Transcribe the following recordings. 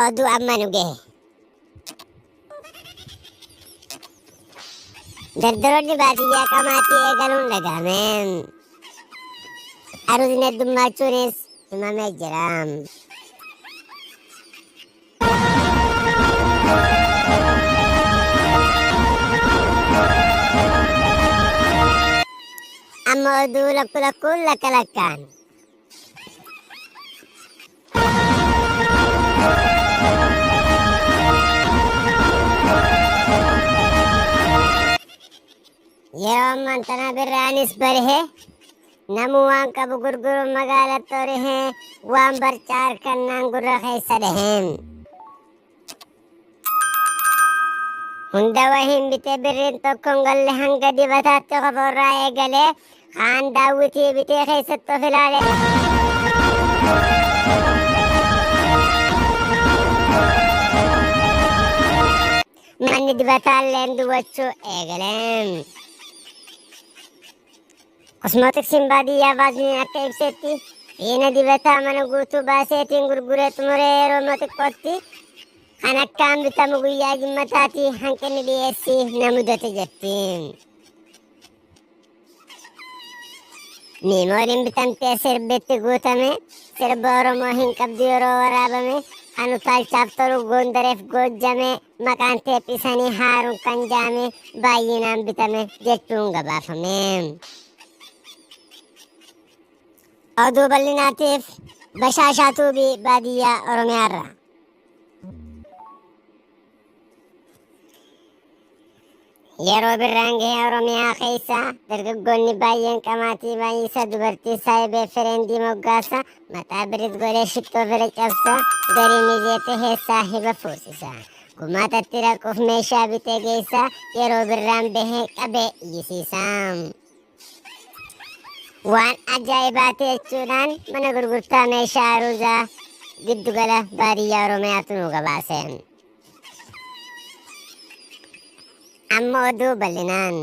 Oduu amma nu gahe. Dardaroonni baadiyyaa qamaatii eegaluun dhagahame. Aruusni heddummachuunis himamee jira. Amma oduu lakkuun lakkaan. Yeroo ammaan tana birraanis barihee namu waan qabu gurguruun magaalatti horihee waan barcaa harkannaan gurra keessa dhaheen. Hunda wahiin bitee birriin tokkoon galle hanga dibataatti qofoorraa eegalee kaan daawwitii bitee keessatti of ilaale. Manni dibataalleen duwwachuu eegaleen. Kosmootiksiin baadiyyaa baasniin akka ibsetti fiina dibataa mana guutuu baaseetiin gurguree xumuree yeroo xiqqootti kan akkaan bitamu guyyaa jimmataatii hanqinni dhiyeessii na mudate jetti. Miimooliin bitamtee sirbitti guutame sirba Oromoo hin qabdu yeroo waraabame kan utaalchaaf tolu Gondareef Goojjame maqaan teephisanii haaruun kan jaame baay'inaan bitame jechuun gabaafame. Oduu bal'inaatiif Bashaashaa Tuubii baadiyyaa Oromiyaarraa. Yeroo birraan gahee Oromiyaa keessa dargaggoonni baay'een qamaatii baay'isa dubartii saayibee fireendi moggaasa mataa birit godhee shittoo fira cabsa garii mijeete heessaa hiba fuusisa. Gumaatatti raquuf meeshaa bitee geessa yeroo birraan bahee qabee iyyisiisa. Waan ajaa'ibaati jechuudhaan mana gurgurtaa meeshaa aruuzaa giddugala baadiyyaa Oromiyaatu nu gabaase. Amma oduu bal'inaan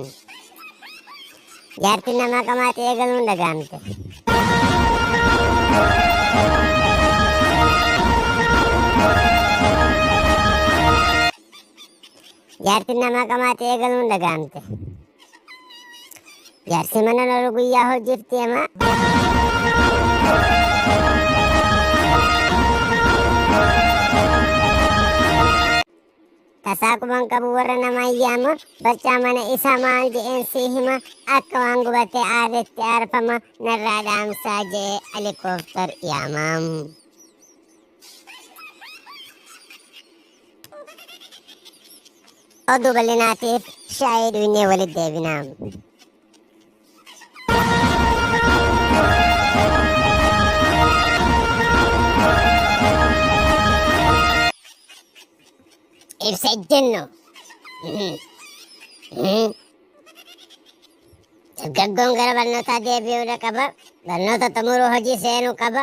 jaartiin namaa qamaatii eegaluun dhaga'amte. Jaartiin namaa qamaatii eegaluun dhaga'amte. Jaarsi mana lolu guyyaa hojiif deema. Tasaa quban qabu warra namaa yaama barcaa mana isaa maal je'een sii hima akka waan gubatee aaretti aarfama narraa dhaamsaa je'ee helikooftar yaamam. Oduu bal'inaatiif shaayii dhugnee walitti deebinaam. Ibsa ejjennoo. Dargaggoon gara barnootaa deebi'uudha qaba. Barnoota xumuruu hojii seenuu qaba.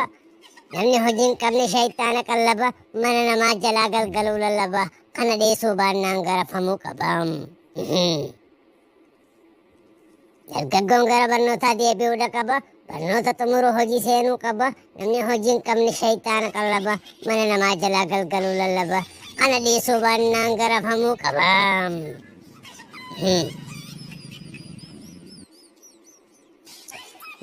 Namni hojii hin qabne shayitaana qallaba. Mana namaa jalaa galgaluu lallaba. Kana dhiisuu baannaan garafamuu qaba. Dargaggoon gara barnootaa deebi'uudha qaba. Barnoota xumuruu hojii seenuu qaba. Namni hojii hin qabne shayitaana qallaba. Mana namaa jalaa galgaluu lallaba. Kana dhiisuu baannaan garafamuu qaba.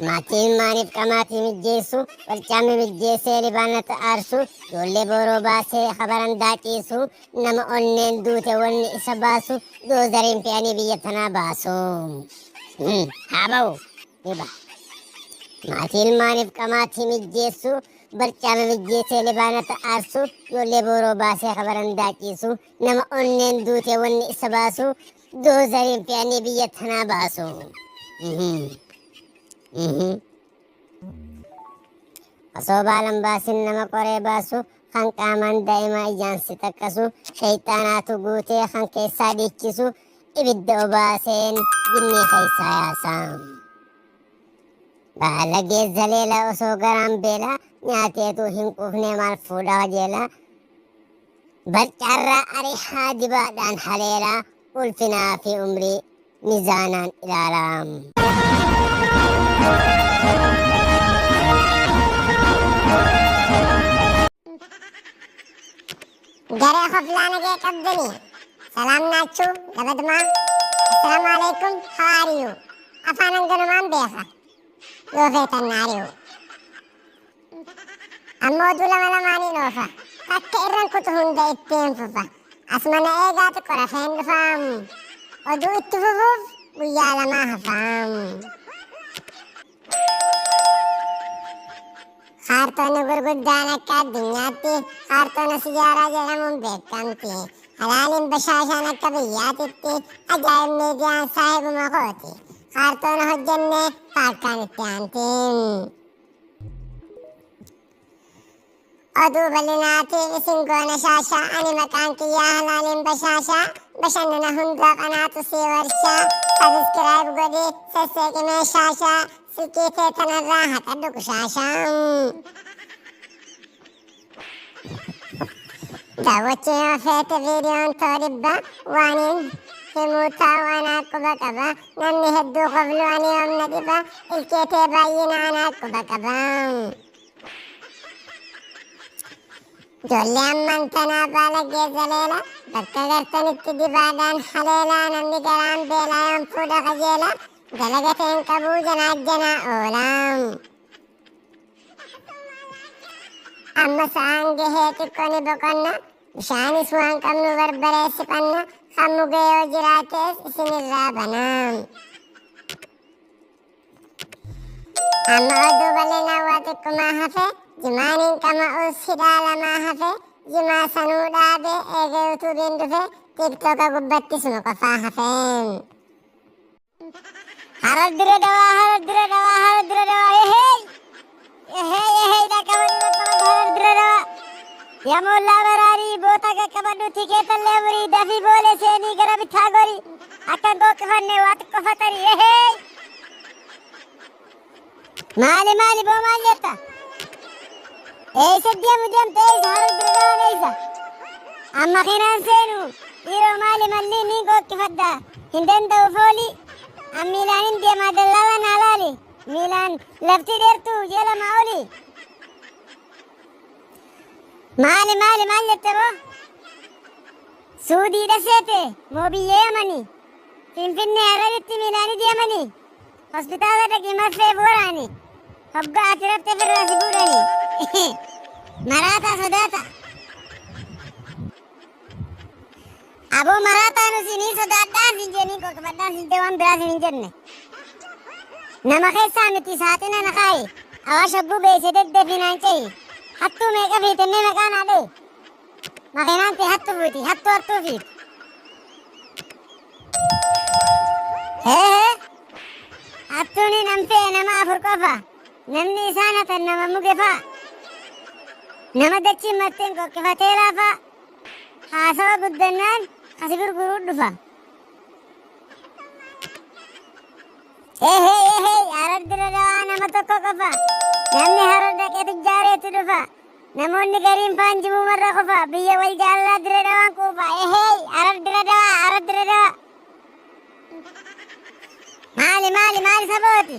Maatiin maaniif qamaatii mijjeessu barcaami mijjeessee libaanata aarsu ijoollee booroo baasee habaran daaqiisu nama onneen duute wanni isa baasu doozariin fe'anii biyya tanaa baasu. Haa ba'u dhiba. Maatiin maaniif qamaatii mijjeessu barcaami mijjeessee libaanata aarsu ijoollee booroo baasee habaran daaqiisu nama onneen duute wanni isa baasu doozariin fe'anii biyya tanaa baasu. Osoo baalan baasin nama qoree baasu kan qaamaan daa'imaa ijaansi takkasu shayxaanaatu guutee kan keessaa dhiichisu ibidda obaaseen jinnii keessaa yaasa. Baala geezza leela osoo garaan beela nyaateetu hin quufne maal fuudha wajeela. Barcaarraa arihaa dibaadhaan haleela ulfinaa fi umrii mizaanaan ilaala. Garee hoflaan agee qabdanii. Salaam naachuu labadmaa. Assalaamu alaikum how are you? Afaan hanganumaan beeka. Yoo feetan naari'u. Ammoo oduu lama lamaaniin oofa. Takka irran kutu hunda ittiin fufa. Asmana eegaatu qorafeen dhufaam. Oduu itti fufuuf guyyaa lamaa hafaam. Kaartoonni gurguddaan akka addunyaatti kaartoona sijaaraa jedhamuun beekamti. Halaaliin bashaashaan akka biyyaatitti ajaa'ib miidiyaan saahibuma kooti. Kaartoona hojjennee paakkaan itti aantiin. Oduu bal'inaatiif isin goona shaashaa ani maqaan kiyyaa halaaliin bashaashaa bashannana hundaa qanaatu sii warshaa sabiskiraayib godhi sesseeqimee shaashaa sikiitee tanarraa haqadhu qushaashaa. Daawwachuu yoo feete viidiyoon too dhibba waaniin himuu taa'u anaa quba qaba namni hedduu qoflu ani yoomna dhiba ilkeetee baay'ina anaa quba qaba. Ijoollee amman tanaa baala geezaleela bakka gartanitti dibaadhaan haleelaa namni garaan beelaa yoon fuudha qajeela dalagateen qabuu janaajjanaa oolaam. Amma sa'aan gahee xiqqooni boqonna bishaanis waan qabnu barbareessifanna kan mugee yoo jiraates isinirraa banaam. Amma oduu bal'inaa waa xiqquma hafe jimaaniin qama'uus hidhaa lamaa hafe jimaa sanuu dhaabe eegee utuubiin dhufe tiktoka gubbatti sunu qofaa hafeen. Harar dire dawaa harar dire dawaa harar dire dawaa ehey ehey dhaqqabadhu harar dire dawaa yamullaa baraarii boota qaqqabadhu tikeetallee burii dafii boolee seenii gara bitaa gori akka gooqifanne waa xiqqofatanii ehey. Maali boo maal jetta? Eessa deemu deemte eessa harar dire dawaan eessa? Amma kinaan seenu dhiiroo maali malli ni gooqifadda hin danda'u foolii. Miilaan deemaa dallala naa laali miilaan lafti dheertuu jala maa oli. Maal jette boo? Suudiidha seete moo biyyee Yamanii Finfinnee Hararitti miilaani deemanii hospitaala dhaqii marfee booraani hoggaa ati rabte firraa si fuudhanii maraataa sodaata. Aboo maraataan isinii sodaadhaan sin jennii qoqqobadhaan sin waan biraa sin hin jenne. Nama keessaa miti saaxina na kaayi awaash hogguu beeyse deddeefinaan cehi hattuu meeqa fiitennee maqaan haadhee makiinaan ta'e hattuu fuuti hattuu hartuu fiiti. Hattuuni namfee nama afur qofa namni isaan hatan nama muge fa'a nama dachiin marteen qoqqifatee laafaa haasawa guddannaan asi gurguruu dhufa. Harar dire dawaa nama tokko qofa namni harar dhaqee tujjaareetu dhufa namoonni gariin faanjimuu marra qofa biyya wal jaallaa dire dawaan quufa. Harar dire dawaa maali sabooti?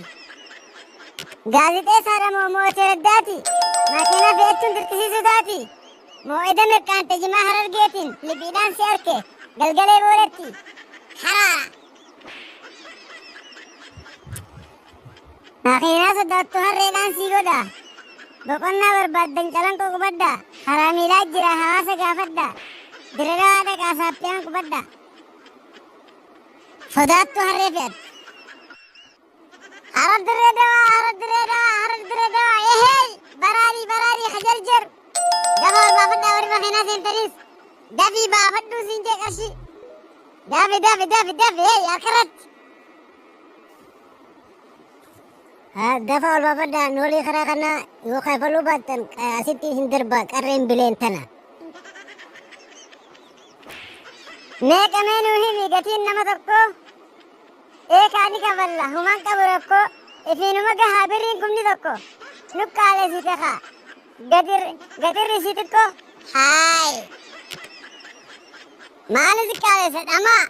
Gaazixeessaadha moo mootii raddaati? Makiinaa fe'achuun dirqisiisuu taati? Moo eda mirqaante jimaa harargeetiin libiidhaan si arke galgalee booletti haraara. Makiinaa sodaattu harreedhaan sii godha. Boqonnaa barbaaddan calanqoo qubadda. Karaa miilaa jira hawaasa gaafadda. Dire dawaa dhaqaa saaphiyaan qubadda. Sodaattu harree fe'atte. Harar dire dawaa ehey baraarii hajarjar. Dafa barbaafadhaa warri makiinaa seentaniis dafii baafadhuu siin jee qarshii. Dafi harkarratti. Dafa barbaafadhaa noolii karaa kanaa yoo kaafaluu baattan asitti hin darba qarreen bileen tana. Meeqamee nuu himi gatiin nama tokkoo? Eekaani kafalla humaan qabu rakkoo ifiinuma gahaa birriin kumni tokko nuqqaalee si takaa. Gatirri si xiqqoo haay maali si qaaleessa dhamaa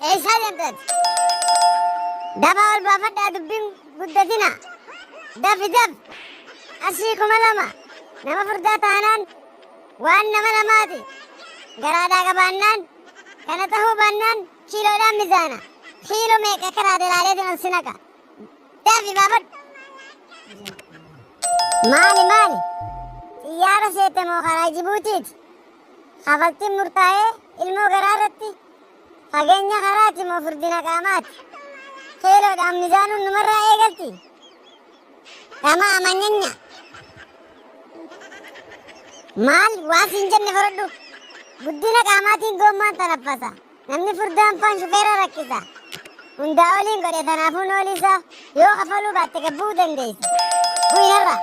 eessaa deemteeti? Dafa ol baafadhaa dubbiin guddatina daf asii 2,000 nama furdaa taanaan waan nama lamaati garaadhaa qabaannaan kana ta'uu baannaan kiiloodhaan mizaana kiiloo meeqa karaa dalaaleetiin ol sinaqa daafi baafadhu maali xiyyaara seete moo karaa Jibuutiiti hafaltiin murtaa'ee ilmoo garaa irratti fageenya karaati moo furdina qaamaati kiiloodhaan mizaanuun numarraa eegalti dhama amanyanya maal waan siin jenne fudhadhu guddina qaamaatiin goommaan tanaffasa namni furdaan faan shufeera rakkisa hundaa oliin godhe tanaafuu noolisaa yoo kafaluu baatte gabbuu dandeessa bu'inarra